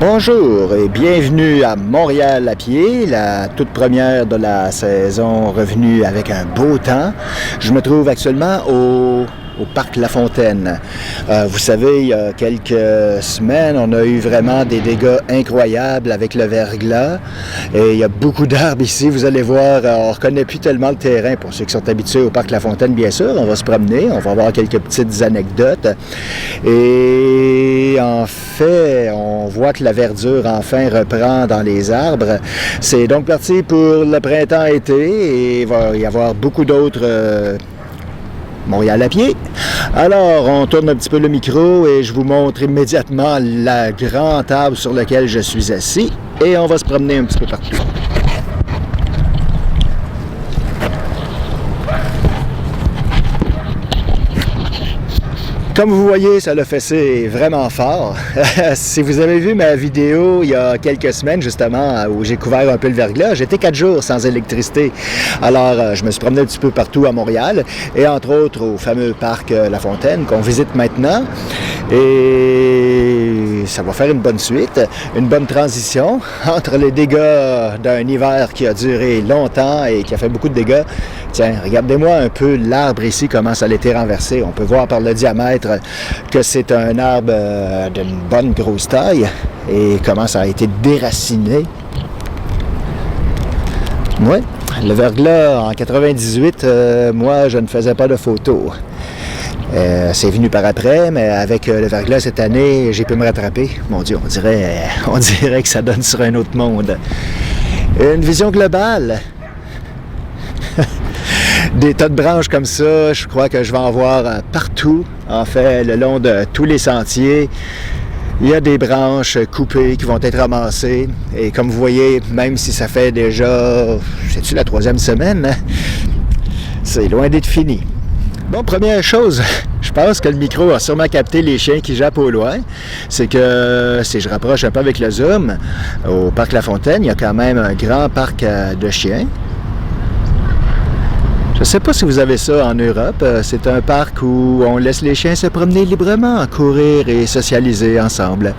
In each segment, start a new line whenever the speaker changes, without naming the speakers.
Bonjour et bienvenue à Montréal à pied, la toute première de la saison revenue avec un beau temps. Je me trouve actuellement au parc La Fontaine. Vous savez, il y a quelques semaines, on a eu vraiment des dégâts incroyables avec le verglas. Et il y a beaucoup d'arbres ici. Vous allez voir, on ne reconnaît plus tellement le terrain. Pour ceux qui sont habitués au parc La Fontaine, bien sûr, on va se promener, on va voir quelques petites anecdotes. Et en fait, on voit que la verdure enfin reprend dans les arbres. C'est donc parti pour le printemps-été et il va y avoir beaucoup d'autres Montréal à pied. Alors, on tourne un petit peu le micro et je vous montre immédiatement la grande table sur laquelle je suis assis et on va se promener un petit peu partout. Comme vous voyez, ça l'a fessé vraiment fort. Si vous avez vu ma vidéo il y a quelques semaines, justement, où j'ai couvert un peu le verglas, j'étais 4 jours sans électricité. Alors, je me suis promené un petit peu partout à Montréal, et entre autres au fameux parc La Fontaine qu'on visite maintenant. Et ça va faire une bonne suite, une bonne transition entre les dégâts d'un hiver qui a duré longtemps et qui a fait beaucoup de dégâts. Tiens, regardez-moi un peu l'arbre ici, comment ça a été renversé. On peut voir par le diamètre que c'est un arbre d'une bonne grosse taille et comment ça a été déraciné. Oui, le verglas en 98, moi je ne faisais pas de photos. C'est venu par après, mais avec le verglas cette année, j'ai pu me rattraper. Mon Dieu, on dirait que ça donne sur un autre monde. Une vision globale. Des tas de branches comme ça, je crois que je vais en voir partout. En fait, le long de tous les sentiers, il y a des branches coupées qui vont être ramassées. Et comme vous voyez, même si ça fait déjà, c'est-tu la 3e semaine, c'est loin d'être fini. Bon, première chose, je pense que le micro a sûrement capté les chiens qui jappent au loin. C'est que, si je rapproche un peu avec le zoom, au parc La Fontaine, il y a quand même un grand parc de chiens. Je ne sais pas si vous avez ça en Europe. C'est un parc où on laisse les chiens se promener librement, courir et socialiser ensemble.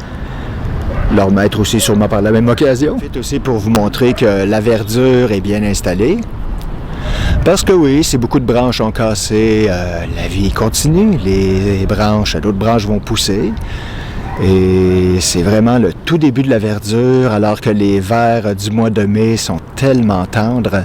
Leur maître aussi sûrement par la même occasion. C'est aussi pour vous montrer que la verdure est bien installée. Parce que oui, si beaucoup de branches ont cassé, la vie continue. D'autres branches vont pousser. Et c'est vraiment le tout début de la verdure, alors que les vers du mois de mai sont tellement tendres.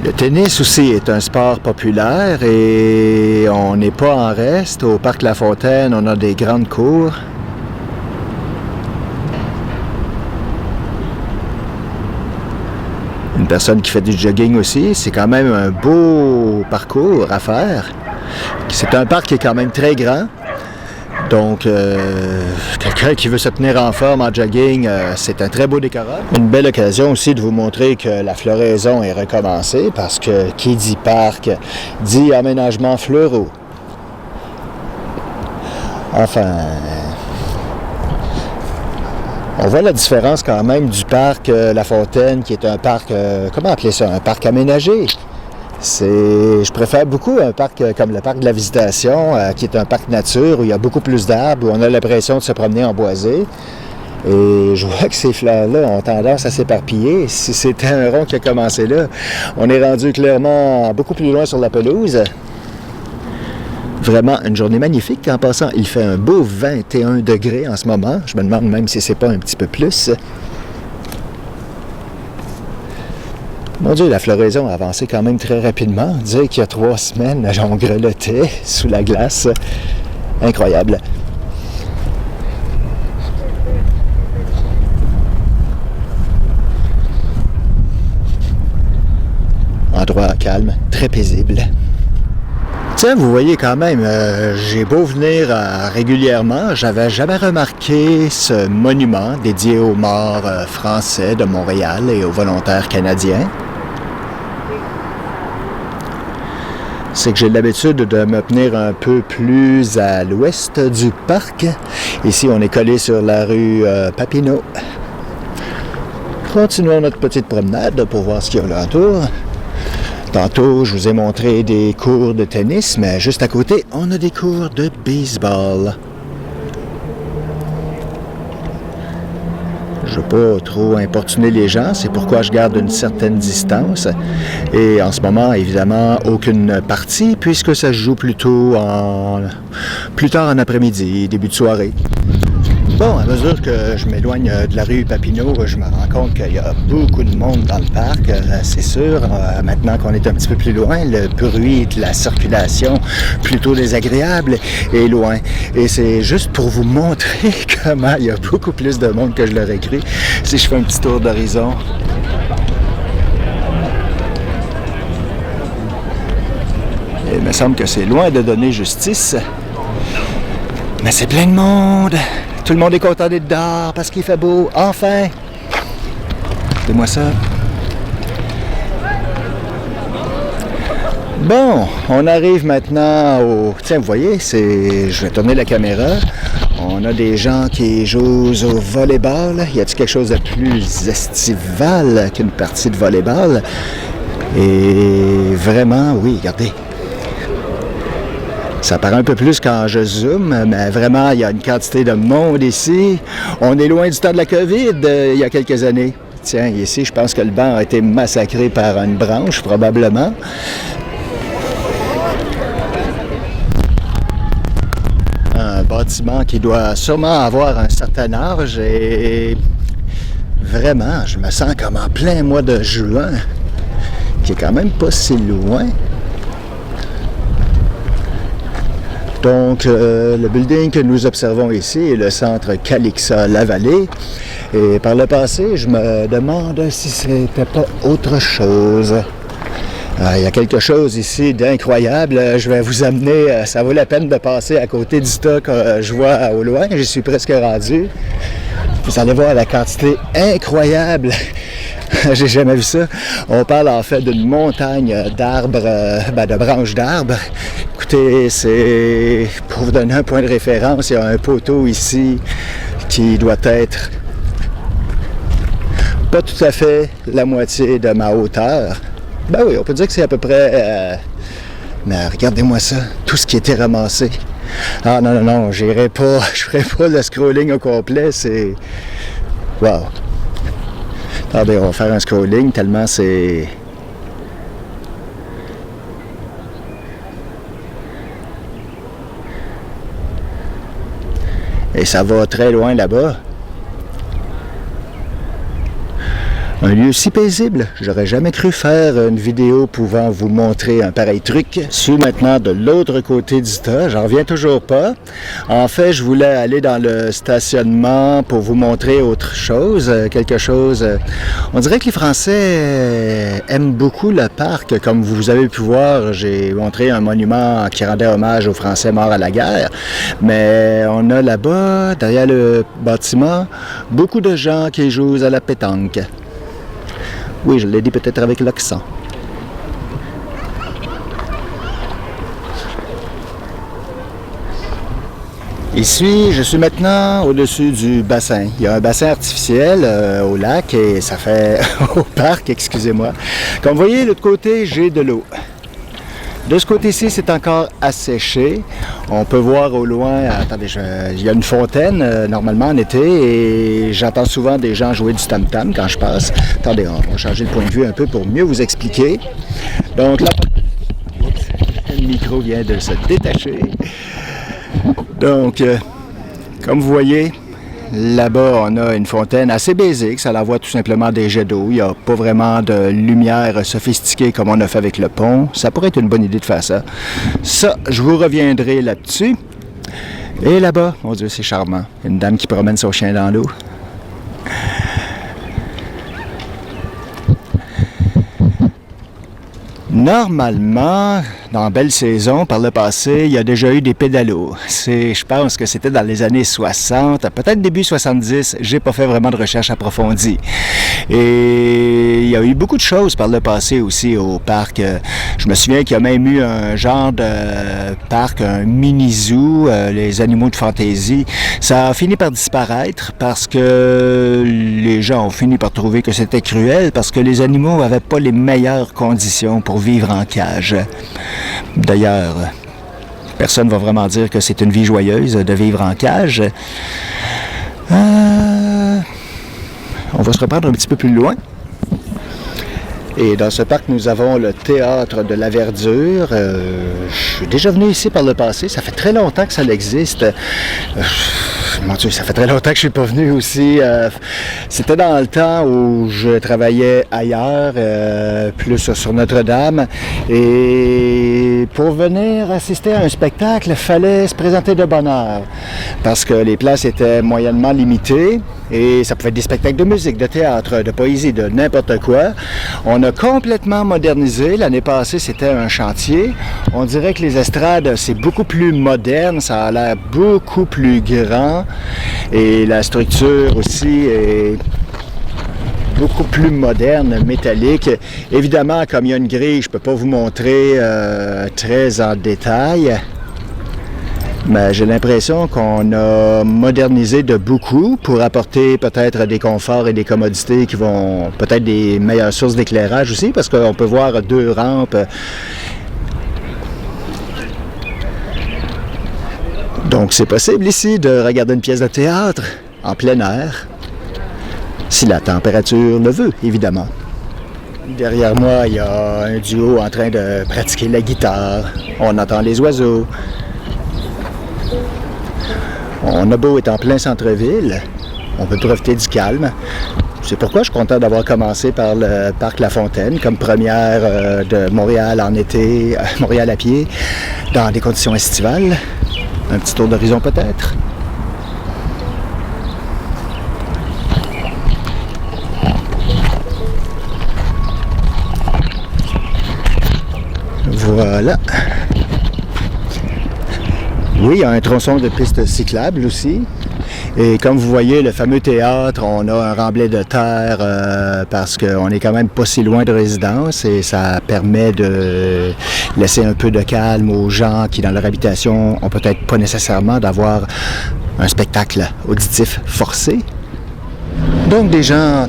Le tennis aussi est un sport populaire et on n'est pas en reste. Au parc La Fontaine, on a des grandes cours. Une personne qui fait du jogging aussi, c'est quand même un beau parcours à faire. C'est un parc qui est quand même très grand. Donc, quelqu'un qui veut se tenir en forme en jogging, c'est un très beau décor. Une belle occasion aussi de vous montrer que la floraison est recommencée parce que qui dit parc dit aménagement fleuraux. Enfin, on voit la différence quand même du parc La Fontaine qui est un parc, comment appeler ça, un parc aménagé. Je préfère beaucoup un parc comme le parc de la Visitation, qui est un parc nature où il y a beaucoup plus d'arbres, où on a l'impression de se promener en boisé. Et je vois que ces fleurs-là ont tendance à s'éparpiller. Si c'était un rond qui a commencé là, on est rendu clairement beaucoup plus loin sur la pelouse. Vraiment une journée magnifique. En passant, il fait un beau 21 degrés en ce moment. Je me demande même si c'est pas un petit peu plus. Mon Dieu, la floraison a avancé quand même très rapidement. Dire qu'il y a 3 semaines, on grelottait sous la glace. Incroyable. Endroit calme, très paisible. Tiens, vous voyez quand même, j'ai beau venir régulièrement, j'avais jamais remarqué ce monument dédié aux morts français de Montréal et aux volontaires canadiens. C'est que j'ai l'habitude de me tenir un peu plus à l'ouest du parc. Ici, on est collé sur la rue Papineau. Continuons notre petite promenade pour voir ce qu'il y a alentour. Tantôt, je vous ai montré des cours de tennis, mais juste à côté, on a des cours de baseball. Je ne veux pas trop importuner les gens, c'est pourquoi je garde une certaine distance. Et en ce moment, évidemment, aucune partie, puisque ça se joue plus tard en après-midi, début de soirée. Bon, à mesure que je m'éloigne de la rue Papineau, je me rends compte qu'il y a beaucoup de monde dans le parc, c'est sûr. Maintenant qu'on est un petit peu plus loin, le bruit de la circulation plutôt désagréable est loin. Et c'est juste pour vous montrer comment il y a beaucoup plus de monde que je l'aurais cru si je fais un petit tour d'horizon. Et il me semble que c'est loin de donner justice. Mais c'est plein de monde! Tout le monde est content d'être dehors parce qu'il fait beau. Enfin! Regardez-moi ça. Bon, on arrive maintenant au... Tiens, vous voyez, je vais tourner la caméra. On a des gens qui jouent au volleyball. Y a-t-il quelque chose de plus estival qu'une partie de volleyball? Et vraiment, oui, regardez. Ça paraît un peu plus quand je zoome, mais vraiment, il y a une quantité de monde ici. On est loin du temps de la COVID, il y a quelques années. Tiens, ici, je pense que le banc a été massacré par une branche, probablement. Un bâtiment qui doit sûrement avoir un certain âge et vraiment, je me sens comme en plein mois de juin, qui est quand même pas si loin. Donc, le building que nous observons ici est le centre Calixa-Lavallée. Et par le passé, je me demande si c'était pas autre chose. Il y a quelque chose ici d'incroyable. Je vais vous amener, ça vaut la peine de passer à côté du tas que je vois au loin. J'y suis presque rendu. Vous allez voir la quantité incroyable. J'ai jamais vu ça. On parle en fait d'une montagne d'arbres, de branches d'arbres. Écoutez, c'est pour vous donner un point de référence, il y a un poteau ici qui doit être pas tout à fait la moitié de ma hauteur. Ben oui, on peut dire que c'est à peu près... mais regardez-moi ça, tout ce qui était ramassé. Ah non, je ferai pas le scrolling au complet, c'est... Wow! Attendez, on va faire un scrolling tellement c'est... Et ça va très loin là-bas. Un lieu si paisible, j'aurais jamais cru faire une vidéo pouvant vous montrer un pareil truc. Je suis maintenant de l'autre côté du tas, j'en reviens toujours pas. En fait, je voulais aller dans le stationnement pour vous montrer autre chose, quelque chose... On dirait que les Français aiment beaucoup le parc. Comme vous avez pu voir, j'ai montré un monument qui rendait hommage aux Français morts à la guerre. Mais on a là-bas, derrière le bâtiment, beaucoup de gens qui jouent à la pétanque. Oui, je l'ai dit peut-être avec l'accent. Ici, je suis maintenant au-dessus du bassin. Il y a un bassin artificiel au lac et ça fait... au parc, excusez-moi. Comme vous voyez, de l'autre côté, j'ai de l'eau. De ce côté-ci, c'est encore asséché. On peut voir au loin, attendez, il y a une fontaine normalement en été et j'entends souvent des gens jouer du tam-tam quand je passe. Attendez, on va changer de point de vue un peu pour mieux vous expliquer. Donc là, le micro vient de se détacher. Donc, comme vous voyez, là-bas, on a une fontaine assez basique. Ça l'envoie tout simplement des jets d'eau. Il n'y a pas vraiment de lumière sophistiquée comme on a fait avec le pont. Ça pourrait être une bonne idée de faire ça. Ça, je vous reviendrai là-dessus. Et là-bas, mon Dieu, c'est charmant. Une dame qui promène son chien dans l'eau. Normalement, dans belle saison, par le passé, il y a déjà eu des pédalos. Je pense que c'était dans les années 60, peut-être début 70. J'ai pas fait vraiment de recherche approfondie. Et il y a eu beaucoup de choses par le passé aussi au parc. Je me souviens qu'il y a même eu un genre de parc, un mini-zoo, les animaux de fantaisie. Ça a fini par disparaître parce que les gens ont fini par trouver que c'était cruel parce que les animaux n'avaient pas les meilleures conditions pour vivre en cage. D'ailleurs, personne ne va vraiment dire que c'est une vie joyeuse de vivre en cage. On va se reprendre un petit peu plus loin. Et dans ce parc, nous avons le Théâtre de la Verdure. Je suis déjà venu ici par le passé. Ça fait très longtemps que ça existe. Mon Dieu, ça fait très longtemps que je ne suis pas venu aussi. C'était dans le temps où je travaillais ailleurs, plus sur Notre-Dame. Et pour venir assister à un spectacle, il fallait se présenter de bonne heure. Parce que les places étaient moyennement limitées. Et ça pouvait être des spectacles de musique, de théâtre, de poésie, de n'importe quoi. On a complètement modernisé. L'année passée, c'était un chantier. On dirait que les estrades, c'est beaucoup plus moderne. Ça a l'air beaucoup plus grand. Et la structure aussi est beaucoup plus moderne, métallique. Évidemment, comme il y a une grille, je ne peux pas vous montrer très en détail. Mais j'ai l'impression qu'on a modernisé de beaucoup pour apporter peut-être des conforts et des commodités qui vont peut-être des meilleures sources d'éclairage aussi, parce qu'on peut voir 2 rampes. Donc c'est possible ici de regarder une pièce de théâtre en plein air, si la température le veut, évidemment. Derrière moi, il y a un duo en train de pratiquer la guitare. On entend les oiseaux. On a beau être en plein centre-ville, on peut profiter du calme. C'est pourquoi je suis content d'avoir commencé par le parc La Fontaine comme première de Montréal en été, Montréal à pied, dans des conditions estivales. Un petit tour d'horizon peut-être. Voilà. Oui, il y a un tronçon de piste cyclable aussi. Et comme vous voyez, le fameux théâtre, on a un remblai de terre parce qu'on est quand même pas si loin de résidence et ça permet de laisser un peu de calme aux gens qui, dans leur habitation, ont peut-être pas nécessairement d'avoir un spectacle auditif forcé. Donc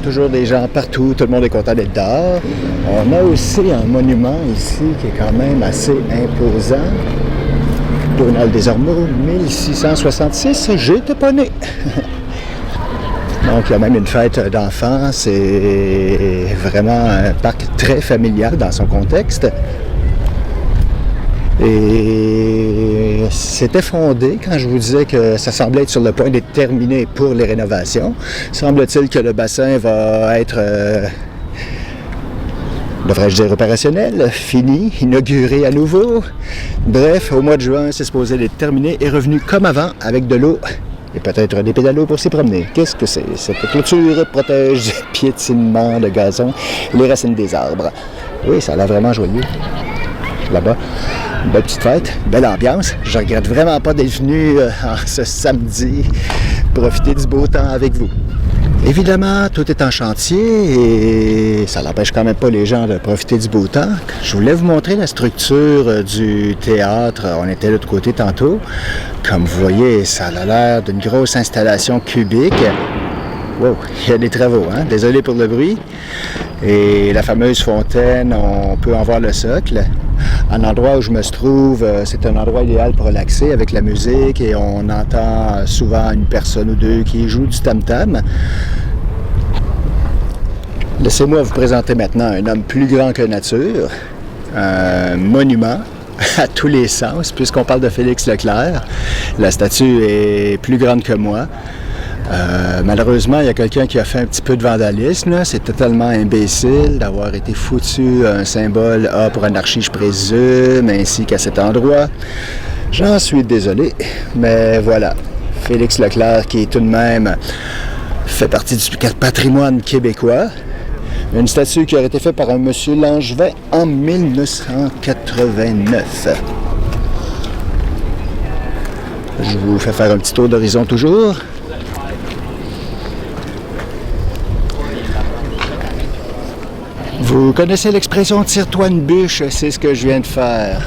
toujours des gens partout, tout le monde est content d'être dehors. On a aussi un monument ici qui est quand même assez imposant. Donald des Ormeaux, 1666, j'étais pas né. Donc, il y a même une fête d'enfants. C'est vraiment un parc très familial dans son contexte. Et c'était fondé quand je vous disais que ça semblait être sur le point d'être terminé pour les rénovations. Semble-t-il que le bassin va être... devrais-je dire opérationnel, fini, inauguré à nouveau. Bref, au mois de juin, c'est supposé être terminé et revenu comme avant avec de l'eau et peut-être des pédalos pour s'y promener. Qu'est-ce que c'est? Cette clôture protège du piétinement de gazon et les racines des arbres. Oui, ça a l'air vraiment joyeux. Là-bas, une belle petite fête, belle ambiance. Je regrette vraiment pas d'être venu ce samedi profiter du beau temps avec vous. Évidemment, tout est en chantier et ça n'empêche quand même pas les gens de profiter du beau temps. Je voulais vous montrer la structure du théâtre. On était de l'autre côté tantôt. Comme vous voyez, ça a l'air d'une grosse installation cubique. Wow, il y a des travaux, hein? Désolé pour le bruit. Et la fameuse fontaine, on peut en voir le socle. À l'endroit où je me trouve, c'est un endroit idéal pour relaxer avec la musique et on entend souvent une personne ou deux qui joue du tam-tam. Laissez-moi vous présenter maintenant un homme plus grand que nature, un monument à tous les sens, puisqu'on parle de Félix Leclerc. La statue est plus grande que moi. Malheureusement, il y a quelqu'un qui a fait un petit peu de vandalisme. Là. C'est totalement imbécile d'avoir été foutu un symbole A pour anarchie, je présume, ainsi qu'à cet endroit. J'en suis désolé, mais voilà. Félix Leclerc, qui tout de même fait partie du patrimoine québécois. Une statue qui aurait été faite par un monsieur Langevin en 1989. Je vous fais faire un petit tour d'horizon toujours. Vous connaissez l'expression « tire-toi une bûche », c'est ce que je viens de faire.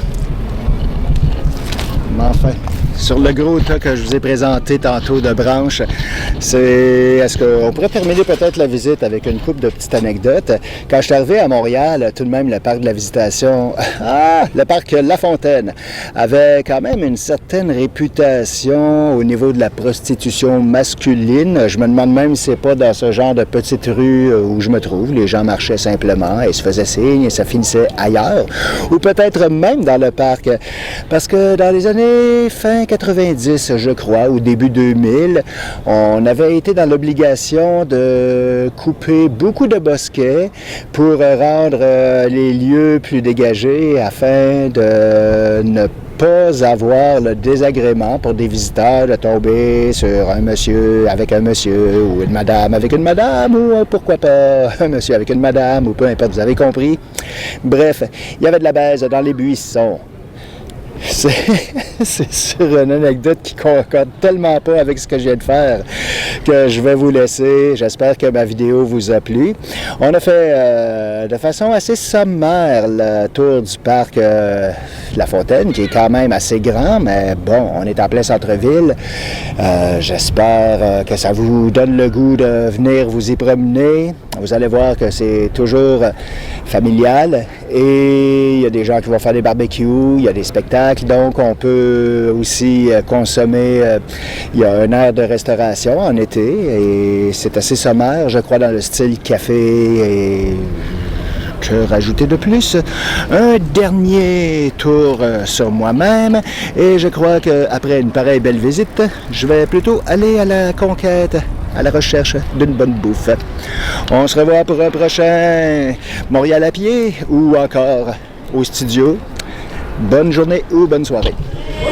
Mais enfin, sur le gros tas que je vous ai présenté tantôt de branches, est-ce qu'on pourrait terminer peut-être la visite avec une couple de petites anecdotes. Quand je suis arrivé à Montréal, tout de même, le parc de la Visitation, le parc La Fontaine, avait quand même une certaine réputation au niveau de la prostitution masculine. Je me demande même si c'est pas dans ce genre de petite rue où je me trouve. Les gens marchaient simplement et se faisaient signe et ça finissait ailleurs. Ou peut-être même dans le parc. Parce que dans les années fin 90, je crois, au début 2000, on avait été dans l'obligation de couper beaucoup de bosquets pour rendre les lieux plus dégagés afin de ne pas avoir le désagrément pour des visiteurs de tomber sur un monsieur avec un monsieur ou une madame avec une madame ou pourquoi pas un monsieur avec une madame ou peu importe, vous avez compris. Bref, il y avait de la baise dans les buissons. C'est sur une anecdote qui concorde tellement pas avec ce que je viens de faire que je vais vous laisser. J'espère que ma vidéo vous a plu. On a fait de façon assez sommaire le tour du parc La Fontaine, qui est quand même assez grand, mais bon, on est en plein centre-ville. J'espère que ça vous donne le goût de venir vous y promener. Vous allez voir que c'est toujours familial et il y a des gens qui vont faire des barbecues, il y a des spectacles, donc on peut aussi consommer, il y a un air de restauration en été et c'est assez sommaire, je crois, dans le style café et que rajouter de plus. Un dernier tour sur moi-même et je crois qu'après une pareille belle visite, je vais plutôt aller à la conquête, à la recherche d'une bonne bouffe. On se revoit pour un prochain Montréal à pied ou encore au studio. Bonne journée ou bonne soirée.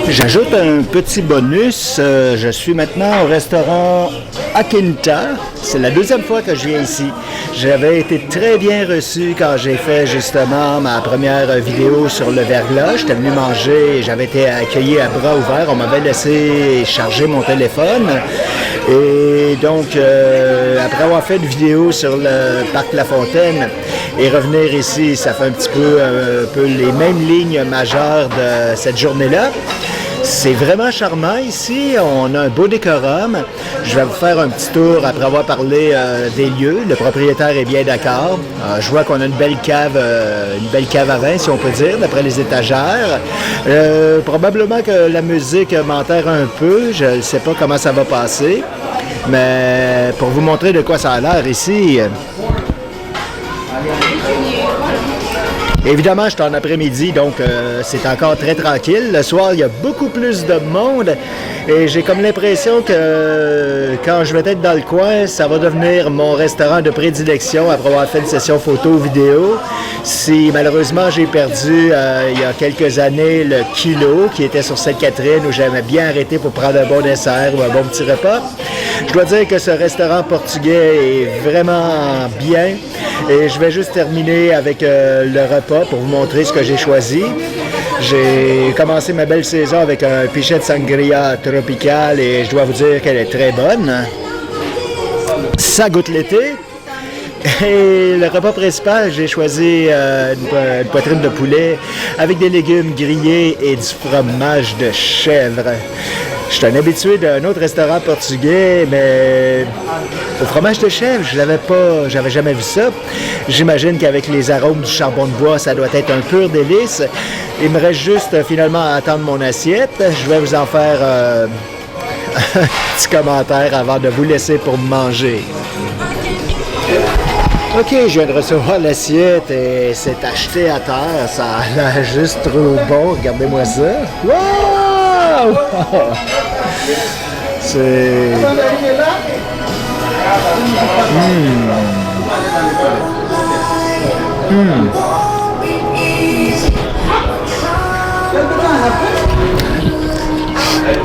J'ajoute un petit bonus. Je suis maintenant au restaurant Akinta. C'est la deuxième fois que je viens ici. J'avais été très bien reçu quand j'ai fait justement ma première vidéo sur le verglas. J'étais venu manger et j'avais été accueilli à bras ouverts. On m'avait laissé charger mon téléphone. Et donc, après avoir fait une vidéo sur le parc La Fontaine et revenir ici, ça fait un petit peu les mêmes lignes majeures de cette journée-là. C'est vraiment charmant ici, on a un beau décorum. Je vais vous faire un petit tour après avoir parlé des lieux. Le propriétaire est bien d'accord. Je vois qu'on a une belle cave à vin, si on peut dire, d'après les étagères. Probablement que la musique m'enterre un peu, je ne sais pas comment ça va passer. Mais pour vous montrer de quoi ça a l'air ici... Évidemment, je suis en après-midi, donc c'est encore très tranquille. Le soir, il y a beaucoup plus de monde et j'ai comme l'impression que quand je vais être dans le coin, ça va devenir mon restaurant de prédilection après avoir fait une session photo-vidéo. Si malheureusement j'ai perdu il y a quelques années le kilo qui était sur Sainte-Catherine où j'aimais bien arrêter pour prendre un bon dessert ou un bon petit repas, je dois dire que ce restaurant portugais est vraiment bien et je vais juste terminer avec le repas pour vous montrer ce que j'ai choisi. J'ai commencé ma belle saison avec un pichet de sangria tropical et je dois vous dire qu'elle est très bonne. Ça goûte l'été. Et le repas principal, j'ai choisi une poitrine de poulet avec des légumes grillés et du fromage de chèvre. Je suis un habitué d'un autre restaurant portugais, mais au fromage de chèvre, j'avais jamais vu ça. J'imagine qu'avec les arômes du charbon de bois, ça doit être un pur délice. Il me reste juste finalement à attendre mon assiette. Je vais vous en faire un petit commentaire avant de vous laisser pour manger. OK, je viens de recevoir l'assiette et c'est acheté à terre. Ça a l'air juste trop bon. Regardez-moi ça. Wow! C'est...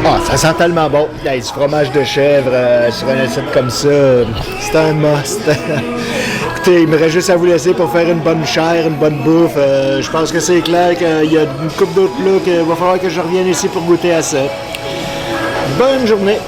Ah, ça sent tellement bon. Il y a du fromage de chèvre sur une assiette comme ça. C'est un must. Écoutez, il me reste juste à vous laisser pour faire une bonne chair, une bonne bouffe. Je pense que c'est clair qu'il y a une couple d'autres plats qu'il va falloir que je revienne ici pour goûter à ça. Bonne journée!